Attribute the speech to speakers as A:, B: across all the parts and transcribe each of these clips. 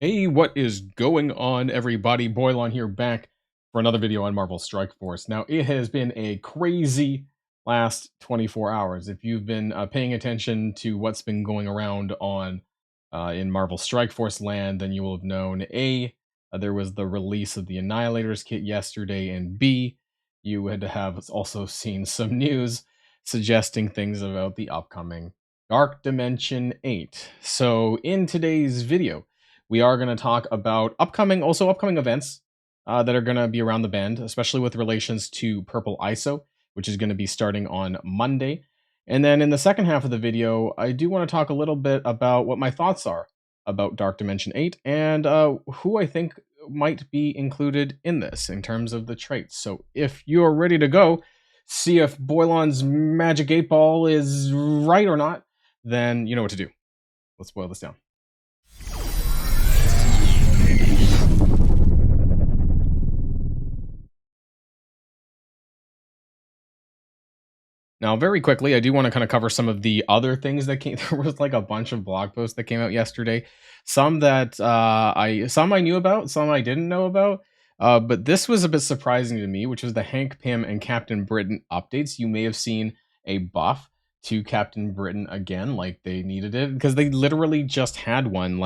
A: Hey, what is going on, everybody? Boilon here, back for another video on Marvel Strike Force. Now, it has been a crazy last 24 hours. If you've been paying attention to what's been going around on in Marvel Strike Force land, then you will have known A, there was the release of the Annihilators kit yesterday, and B, you had to have also seen some news suggesting things about the upcoming Dark Dimension 8. So, in today's video, we are going to talk about upcoming events that are going to be around the bend, especially with relations to Purple ISO, which is going to be starting on Monday. And then in the second half of the video, I do want to talk a little bit about what my thoughts are about Dark Dimension 8 and who I think might be included in this in terms of the traits. So if you're ready to go, see if Boilon's Magic 8 Ball is right or not, then you know what to do. Let's boil this down. Now, very quickly, I do want to kind of cover some of the other things that came. There was like a bunch of blog posts that came out yesterday. Some that I knew about, some I didn't know about. But this was a bit surprising to me, which was the Hank Pym and Captain Britain updates. You may have seen a buff to Captain Britain again, like they needed it, because they literally just had one.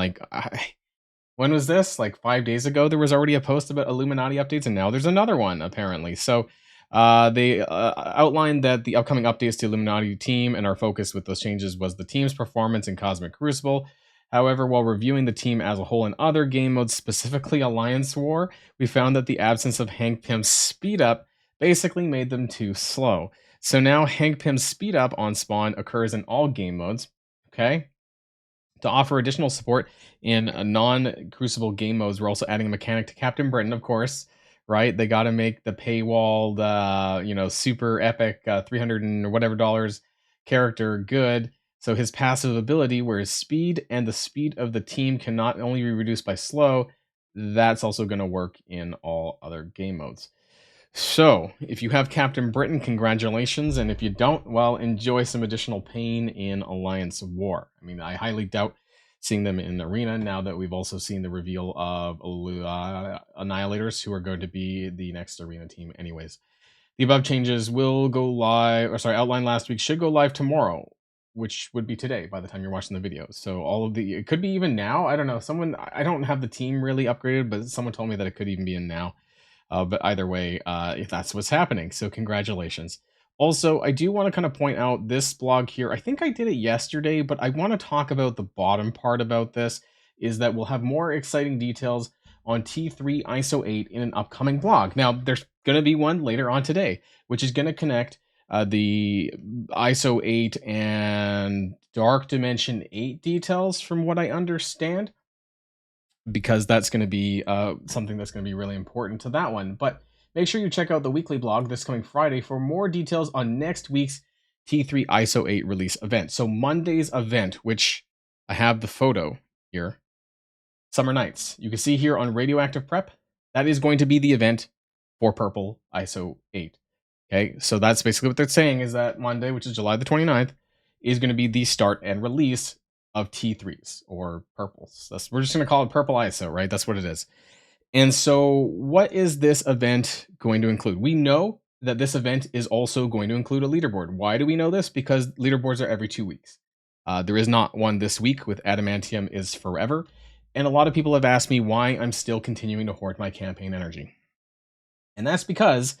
A: When was this? Like 5 days ago, there was already a post about Illuminati updates, and now there's another one apparently. So they outlined that the upcoming updates to Illuminati team and our focus with those changes was the team's performance in Cosmic Crucible. However, while reviewing the team as a whole in other game modes, specifically Alliance War, we found that the absence of Hank Pym's speed up basically made them too slow. So now Hank Pym's speed up on spawn occurs in all game modes. Okay. To offer additional support in non-Crucible game modes, we're also adding a mechanic to Captain Britain, of course, right? They got to make the paywalled, super epic 300 and whatever dollars character good. So his passive ability, where his speed and the speed of the team can not only be reduced by slow, that's also going to work in all other game modes. So, if you have Captain Britain, congratulations, and if you don't, well, enjoy some additional pain in Alliance War. I mean, I highly doubt seeing them in Arena now that we've also seen the reveal of Annihilators, who are going to be the next Arena team anyways. The above changes will go live, outlined last week, should go live tomorrow, which would be today by the time you're watching the video. So it could be even now. I don't know. I don't have the team really upgraded, but someone told me that it could even be in now. But either way, if that's what's happening, so congratulations. Also, I do want to kind of point out this blog here. I think I did it yesterday, but I want to talk about the bottom part about this, is that we'll have more exciting details on T3 ISO 8 in an upcoming blog. Now, there's going to be one later on today, which is going to connect the ISO 8 and Dark Dimension 8 details, from what I understand, because that's going to be something that's going to be really important to that one. But make sure you check out the weekly blog this coming Friday for more details on next week's T3 ISO 8 release event. So Monday's event, which I have the photo here, Summer Nights. You can see here on Radioactive Prep, that is going to be the event for Purple ISO 8. Okay, so that's basically what they're saying, is that Monday, which is July the 29th, is going to be the start and release of T3s or purples. We're just going to call it Purple ISO, right? That's what it is. And so what is this event going to include? We know that this event is also going to include a leaderboard. Why do we know this? Because leaderboards are every 2 weeks. There is not one this week with Adamantium is forever. And a lot of people have asked me why I'm still continuing to hoard my campaign energy. And that's because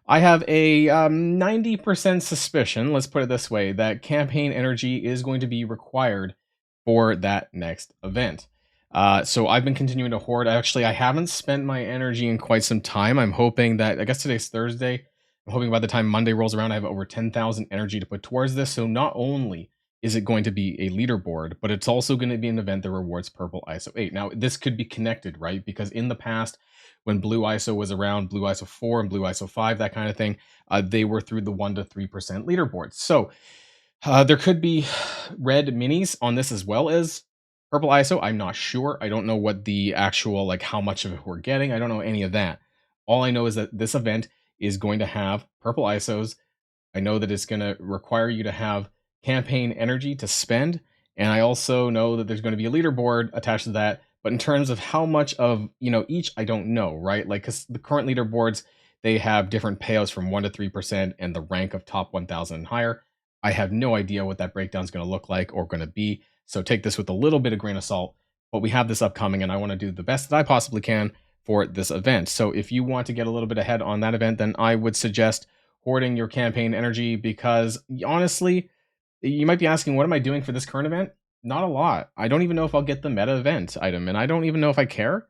A: I have a 90% suspicion, let's put it this way, that campaign energy is going to be required for that next event. So I've been continuing to hoard. Actually, I haven't spent my energy in quite some time. I'm hoping that, I guess today's Thursday, I'm hoping by the time Monday rolls around, I have over 10,000 energy to put towards this. So not only is it going to be a leaderboard, but it's also going to be an event that rewards Purple ISO 8. Now, this could be connected, right? Because in the past, when Blue ISO was around, Blue ISO 4 and Blue ISO 5, that kind of thing, they were through the 1 to 3% leaderboards. So there could be red minis on this as well as Purple ISO. I'm not sure. I don't know what the actual, like, how much of it we're getting. I don't know any of that. All I know is that this event is going to have Purple ISOs. I know that it's going to require you to have campaign energy to spend. And I also know that there's going to be a leaderboard attached to that But in terms of how much of, each, I don't know, right? Like, because the current leaderboards, they have different payouts from 1 to 3% and the rank of top 1,000 and higher. I have no idea what that breakdown is going to look like or going to be. So take this with a little bit of grain of salt. But we have this upcoming, and I want to do the best that I possibly can for this event. So if you want to get a little bit ahead on that event, then I would suggest hoarding your campaign energy because honestly, you might be asking, what am I doing for this current event? Not a lot. I don't even know if I'll get the meta event item, and I don't even know if I care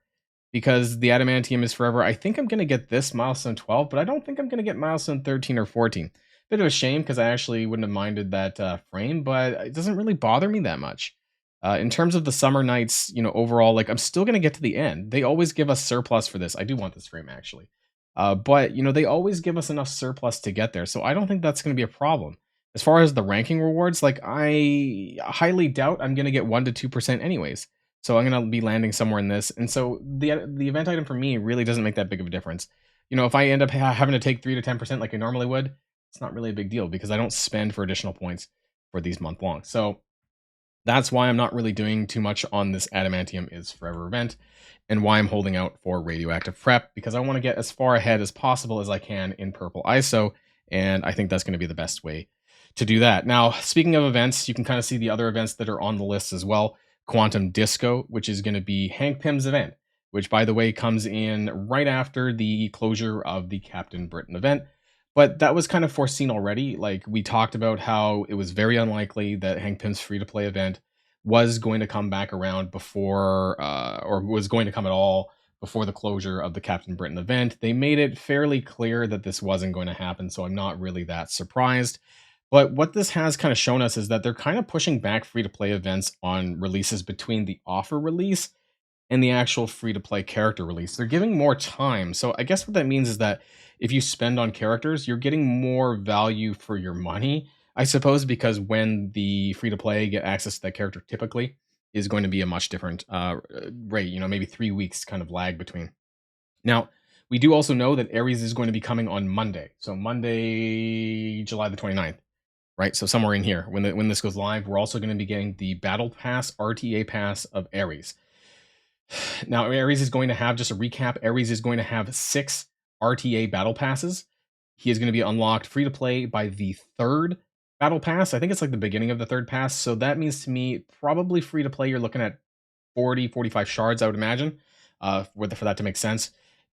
A: because the adamantium is forever. I think I'm going to get this milestone 12, but I don't think I'm going to get milestone 13 or 14. Bit of a shame because I actually wouldn't have minded that frame, but it doesn't really bother me that much. In terms of the summer nights, overall, like I'm still going to get to the end. They always give us surplus for this. I do want this frame actually. But they always give us enough surplus to get there. So I don't think that's going to be a problem. As far as the ranking rewards, like I highly doubt I'm going to get 1 to 2% anyways. So I'm going to be landing somewhere in this. And so the event item for me really doesn't make that big of a difference. If I end up having to take 3 to 10% like I normally would, it's not really a big deal because I don't spend for additional points for these month long. So that's why I'm not really doing too much on this Adamantium is Forever event and why I'm holding out for radioactive prep because I want to get as far ahead as possible as I can in purple ISO. And I think that's going to be the best way to do that. Now, speaking of events, you can kind of see the other events that are on the list as well. Quantum Disco, which is going to be Hank Pym's event, which by the way comes in right after the closure of the Captain Britain event. But that was kind of foreseen already. Like we talked about how it was very unlikely that Hank Pym's free-to-play event was going to come back around before, or was going to come at all before the closure of the Captain Britain event. They made it fairly clear that this wasn't going to happen, so I'm not really that surprised. But what this has kind of shown us is that they're kind of pushing back free-to-play events on releases between the offer release and the actual free-to-play character release. They're giving more time. So I guess what that means is that if you spend on characters, you're getting more value for your money, I suppose, because when the free-to-play get access to that character typically is going to be a much different rate, maybe 3 weeks kind of lag between. Now, we do also know that Ares is going to be coming on Monday. So Monday, July the 29th. Right, so somewhere in here, when this goes live, we're also going to be getting the Battle Pass RTA Pass of Ares. Now, Ares is going to have, just a recap, Ares is going to have 6 RTA Battle Passes. He is going to be unlocked free to play by the 3rd Battle Pass. I think it's like the beginning of the 3rd pass. So that means to me, probably free to play, you're looking at 40, 45 shards, I would imagine, for that to make sense.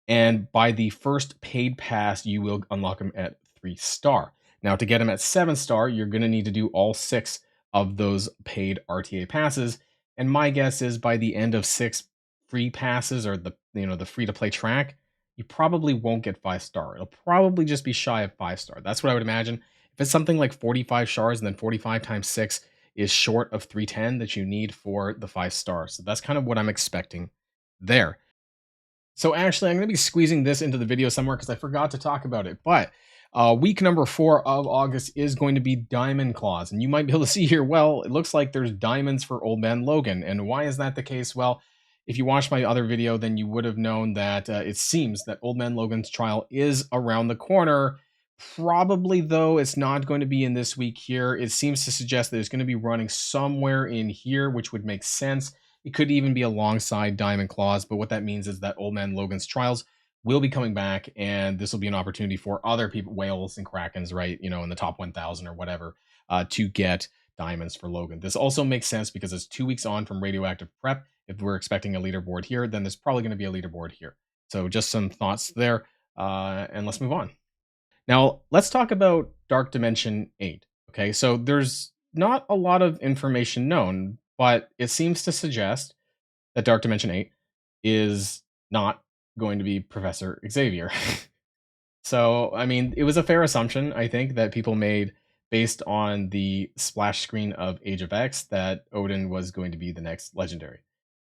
A: And by the 1st paid pass, you will unlock him at 3-star. Now, to get him at 7-star, you're going to need to do all 6 of those paid RTA passes. And my guess is by the end of 6 free passes or the free to play track, you probably won't get 5-star. It'll probably just be shy of 5-star. That's what I would imagine. If it's something like 45 shards and then 45 times 6 is short of 310 that you need for the 5-star. So that's kind of what I'm expecting there. So actually, I'm going to be squeezing this into the video somewhere because I forgot to talk about it. But week number 4 of August is going to be Diamond Claws. And you might be able to see here, well, it looks like there's diamonds for Old Man Logan. And why is that the case? Well, if you watched my other video, then you would have known that it seems that Old Man Logan's trial is around the corner. Probably, though, it's not going to be in this week here. It seems to suggest that it's going to be running somewhere in here, which would make sense. It could even be alongside Diamond Claws, but what that means is that Old Man Logan's trials will be coming back, and this will be an opportunity for other people, whales and krakens, right, in the top 1,000 or whatever, to get diamonds for Logan. This also makes sense because it's 2 weeks on from radioactive prep. If we're expecting a leaderboard here, then there's probably going to be a leaderboard here. So just some thoughts there, and let's move on. Now, let's talk about Dark Dimension 8. Okay, so there's not a lot of information known, but it seems to suggest that Dark Dimension 8 is not going to be Professor Xavier. So, I mean, it was a fair assumption, I think, that people made based on the splash screen of Age of X that Odin was going to be the next legendary.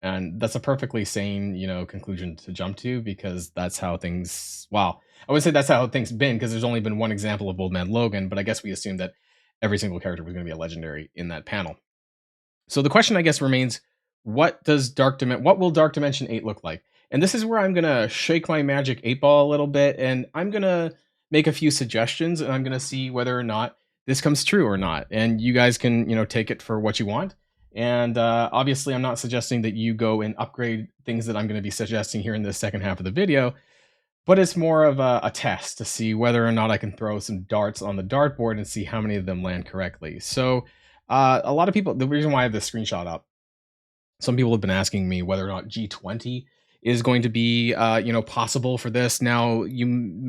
A: And that's a perfectly sane, conclusion to jump to because that's how things, well, I would say that's how things been because there's only been one example of Old Man Logan, but I guess we assumed that every single character was going to be a legendary in that panel. So the question, I guess, remains, what will Dark Dimension 8 look like? And this is where I'm going to shake my magic 8-ball a little bit, and I'm going to make a few suggestions, and I'm going to see whether or not this comes true or not. And you guys can, take it for what you want. And obviously, I'm not suggesting that you go and upgrade things that I'm going to be suggesting here in the second half of the video, but it's more of a test to see whether or not I can throw some darts on the dartboard and see how many of them land correctly. So, a lot of people, the reason why I have this screenshot up, some people have been asking me whether or not G20 is going to be, possible for this. Now,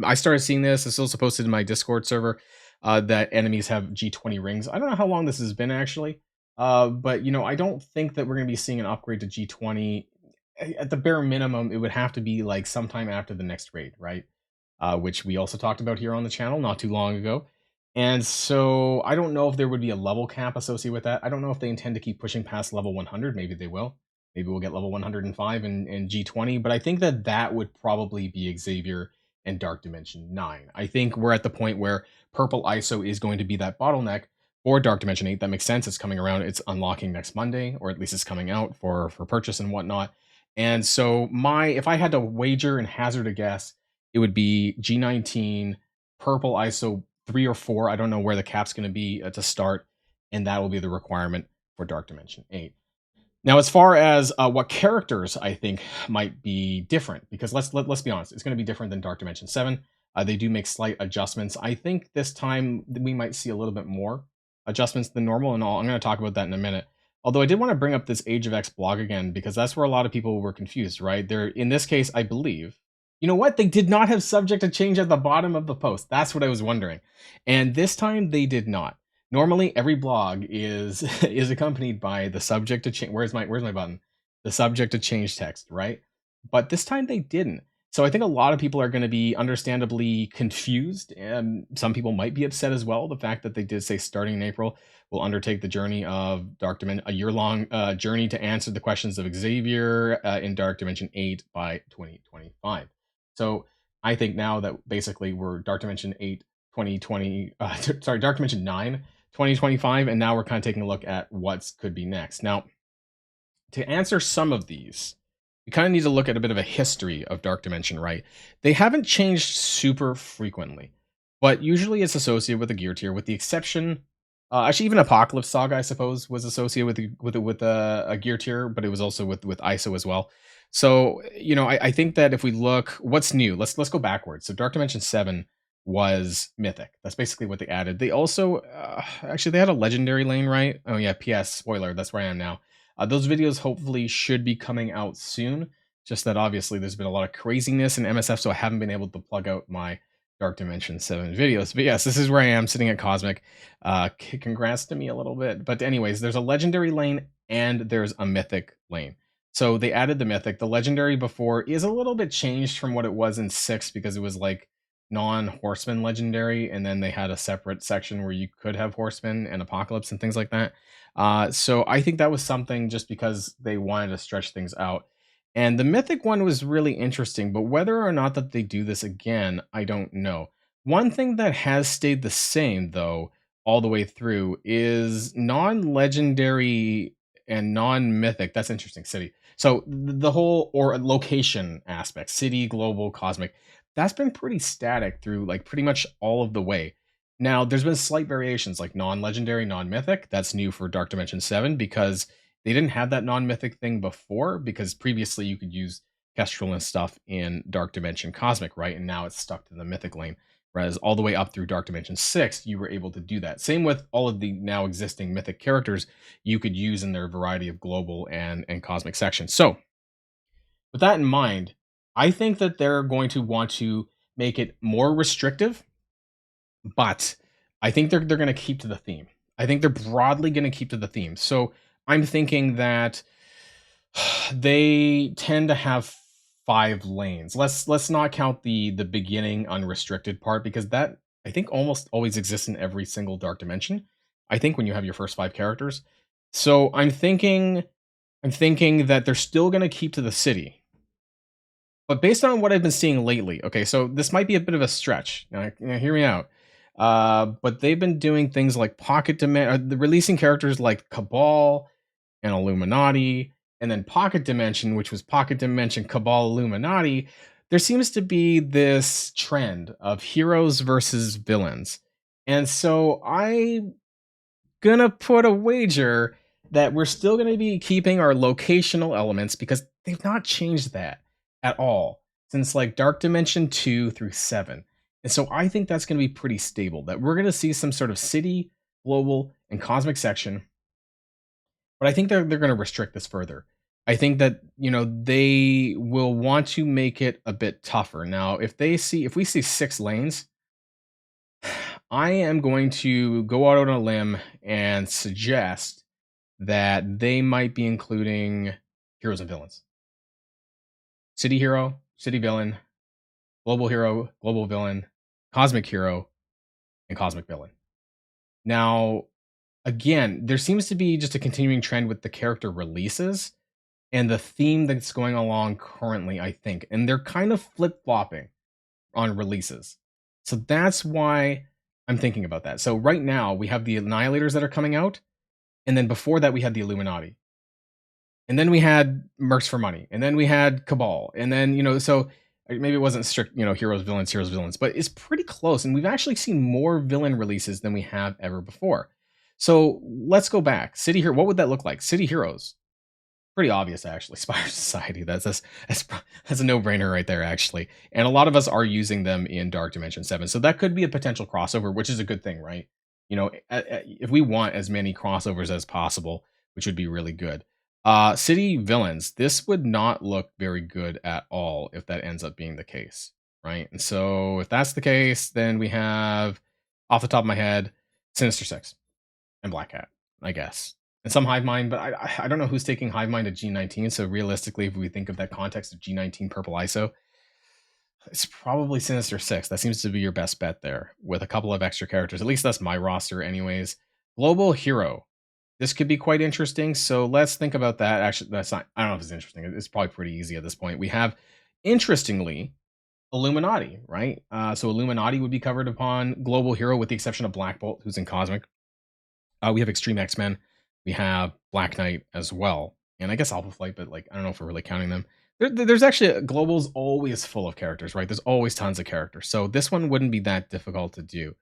A: I started seeing this. It's also posted in my Discord server that enemies have G20 rings. I don't know how long this has been actually, but I don't think that we're going to be seeing an upgrade to G20. At the bare minimum, it would have to be like sometime after the next raid, right? Which we also talked about here on the channel not too long ago. And so I don't know if there would be a level cap associated with that. I don't know if they intend to keep pushing past level 100. Maybe they will. Maybe we'll get level 105 in G20. But I think that that would probably be Xavier and Dark Dimension 9. I think we're at the point where Purple ISO is going to be that bottleneck for Dark Dimension 8. That makes sense. It's coming around. It's unlocking next Monday, or at least it's coming out for purchase and whatnot. And so if I had to wager and hazard a guess, it would be G19, Purple ISO 3 or 4. I don't know where the cap's going to be to start, and that will be the requirement for Dark Dimension 8. Now, as far as what characters I think might be different, because let's be honest, it's going to be different than Dark Dimension 7. They do make slight adjustments. I think this time we might see a little bit more adjustments than normal, and I'm going to talk about that in a minute. Although I did want to bring up this Age of X blog again, because that's where a lot of people were confused, right? In this case, I believe, you know what? They did not have subject to change at the bottom of the post. That's what I was wondering. And this time they did not. Normally every blog is is accompanied by the subject to change. Where's my button? The subject to change text, right? But this time they didn't. So I think a lot of people are going to be understandably confused, and some people might be upset as well. The fact that they did say starting in April will undertake the journey of Dark Dimension, a year-long journey to answer the questions of Xavier in Dark Dimension 8 by 2025. So I think now that basically we're Dark Dimension 8 2020, sorry, Dark Dimension 9 2025, and now we're kind of taking a look at what could be next. Now, to answer some of these, we kind of need to look at a bit of a history of Dark Dimension, right? They haven't changed super frequently, but usually it's associated with a gear tier, with the exception, actually even Apocalypse Saga, I suppose, was associated with a gear tier, but it was also with ISO as well. So I think that if we look, what's new? Let's go backwards. So Dark Dimension 7 was mythic. That's basically what they added. They also actually they had a legendary lane, right? Oh yeah, PS spoiler. That's where I am now. Those videos hopefully should be coming out soon. Just that obviously there's been a lot of craziness in MSF, so I haven't been able to plug out my Dark Dimension 7 videos. But yes, this is where I am sitting at Cosmic. Congrats to me a little bit. But anyways, there's a legendary lane and there's a mythic lane. So they added the mythic. The legendary before is a little bit changed from what it was in 6, because it was like non-horseman legendary, and then they had a separate section where you could have horseman and apocalypse and things like that. So I think that was something just because they wanted to stretch things out. And the mythic one was really interesting, but whether or not that they do this again, I don't know. One thing that has stayed the same though all the way through is non-legendary and non-mythic. That's interesting. City. So the whole or location aspect, city, global, cosmic, that's been pretty static through like pretty much all of the way. Now, there's been slight variations like non-legendary, non-mythic. That's new for Dark Dimension 7 because they didn't have that non-mythic thing before, because previously you could use Kestrel and stuff in Dark Dimension Cosmic, right? And now it's stuck to the mythic lane. Whereas all the way up through Dark Dimension 6, you were able to do that. Same with all of the now existing mythic characters you could use in their variety of global and cosmic sections. So, with that in mind, I think that they're going to want to make it more restrictive, but I think they're going to keep to the theme. I think they're broadly going to keep to the theme. So I'm thinking that they tend to have 5 lanes. Let's not count the beginning unrestricted part, because that I think almost always exists in every single Dark Dimension. I think when you have your first 5 characters. So I'm thinking that they're still going to keep to the city. But based on what I've been seeing lately, okay, so this might be a bit of a stretch. Now hear me out. But they've been doing things like releasing characters like Cabal and Illuminati, and then Pocket Dimension, which was Pocket Dimension Cabal Illuminati. There seems to be this trend of heroes versus villains. And so I'm gonna put a wager that we're still going to be keeping our locational elements because they've not changed that at all since like Dark Dimension 2 through 7. And so I think that's going to be pretty stable, that we're going to see some sort of city, global, and cosmic section, but I think they're going to restrict this further. I think that, they will want to make it a bit tougher. Now, if we see 6 lanes, I am going to go out on a limb and suggest that they might be including heroes and villains. City hero, city villain, global hero, global villain, cosmic hero, and cosmic villain. Now, again, there seems to be just a continuing trend with the character releases and the theme that's going along currently, I think. And they're kind of flip-flopping on releases. So that's why I'm thinking about that. So right now, we have the Annihilators that are coming out. And then before that, we had the Illuminati. And then we had Mercs for Money. And then we had Cabal. And then, so maybe it wasn't strict, heroes, villains. But it's pretty close. And we've actually seen more villain releases than we have ever before. So let's go back. City Hero, what would that look like? City Heroes. Pretty obvious, actually. Spire Society. That's a no-brainer right there, actually. And a lot of us are using them in Dark Dimension 7. So that could be a potential crossover, which is a good thing, right? If we want as many crossovers as possible, which would be really good. City villains. This would not look very good at all if that ends up being the case, right? And so if that's the case, then we have, off the top of my head, Sinister Six and Black Cat, I guess. And some Hive Mind, but I don't know who's taking Hive Mind at G19. So realistically, if we think of that context of G19 Purple ISO, it's probably Sinister Six. That seems to be your best bet there with a couple of extra characters. At least that's my roster anyways. Global Hero. This could be quite interesting. So let's think about that. Actually, that's not, I don't know if it's interesting. It's probably pretty easy at this point. We have, interestingly, Illuminati, right? So Illuminati would be covered upon Global Hero with the exception of Black Bolt, who's in Cosmic. We have Extreme X-Men. We have Black Knight as well. And I guess Alpha Flight, but I don't know if we're really counting them. There's actually, Global's always full of characters, right? There's always tons of characters. So this one wouldn't be that difficult to do.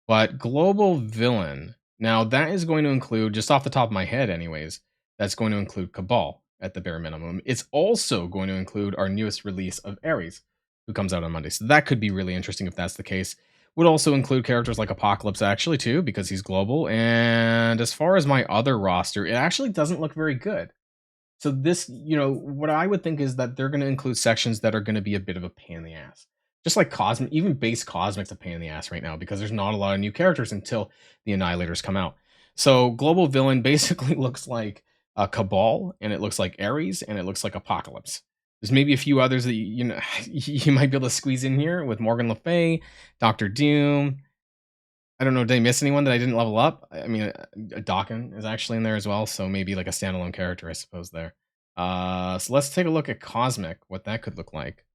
A: But Global Villain, now that is going to include, just off the top of my head anyways, that's going to include Cabal at the bare minimum. It's also going to include our newest release of Ares, who comes out on Monday. So that could be really interesting if that's the case. Would also include characters like Apocalypse, actually, too, because he's global. And as far as my other roster, it actually doesn't look very good. So this, what I would think is that they're going to include sections that are going to be a bit of a pain in the ass. Just like Cosmic, even base Cosmic's a pain in the ass right now because there's not a lot of new characters until the Annihilators come out. So Global Villain basically looks like Cabal, and it looks like Ares, and it looks like Apocalypse. There's maybe a few others that you might be able to squeeze in here with Morgan Le Fay, Doctor Doom. I don't know, did I miss anyone that I didn't level up? I mean, Dawkins is actually in there as well, so maybe like a standalone character, I suppose, there. So let's take a look at Cosmic, what that could look like.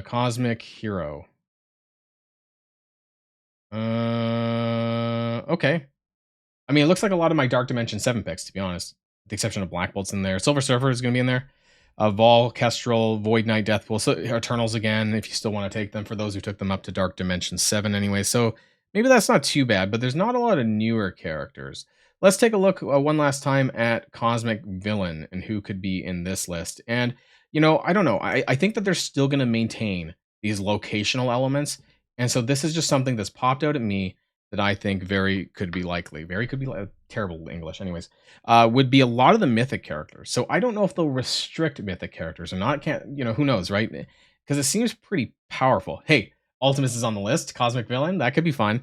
A: Cosmic Hero. Okay. I mean, it looks like a lot of my Dark Dimension 7 picks, to be honest. With the exception of Black Bolt's in there. Silver Surfer is going to be in there. Vol, Kestrel, Void Knight, Deathpool, so Eternals again, if you still want to take them, for those who took them up to Dark Dimension 7 anyway. So maybe that's not too bad, but there's not a lot of newer characters. Let's take a look one last time at Cosmic Villain and who could be in this list. And, I don't know. I think that they're still going to maintain these locational elements. And so this is just something that's popped out at me that I think very could be terrible English anyways, would be a lot of the mythic characters. So I don't know if they'll restrict mythic characters or not. Who knows, right? Because it seems pretty powerful. Hey, Ultimus is on the list. Cosmic Villain, that could be fun.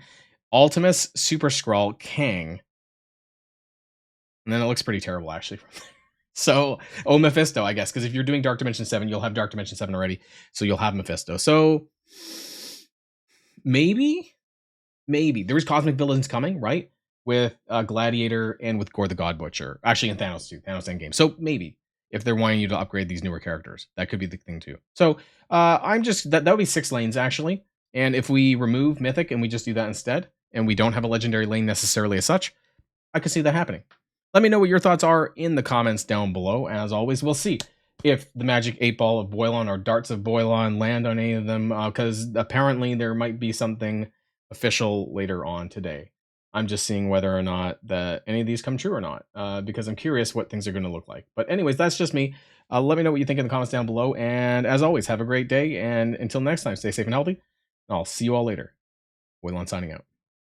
A: Ultimus, Super Skrull, Kang. And then it looks pretty terrible, actually. So, Mephisto, I guess, because if you're doing Dark Dimension 7, you'll have Dark Dimension 7 already. So you'll have Mephisto. So, maybe there's Cosmic Villains coming, right? With Gladiator and with Gore the God Butcher. Actually, in Thanos too. Thanos Endgame. So maybe if they're wanting you to upgrade these newer characters, that could be the thing too. So that would be 6 lanes actually. And if we remove Mythic and we just do that instead, and we don't have a legendary lane necessarily as such, I could see that happening. Let me know what your thoughts are in the comments down below. As always, we'll see if the magic 8-ball of Boilon or darts of Boilon land on any of them, because apparently there might be something official later on today. I'm just seeing whether or not that any of these come true or not, because I'm curious what things are going to look like. But anyways, that's just me. Let me know what you think in the comments down below. And as always, have a great day. And until next time, stay safe and healthy. I'll see you all later. Boilon signing out.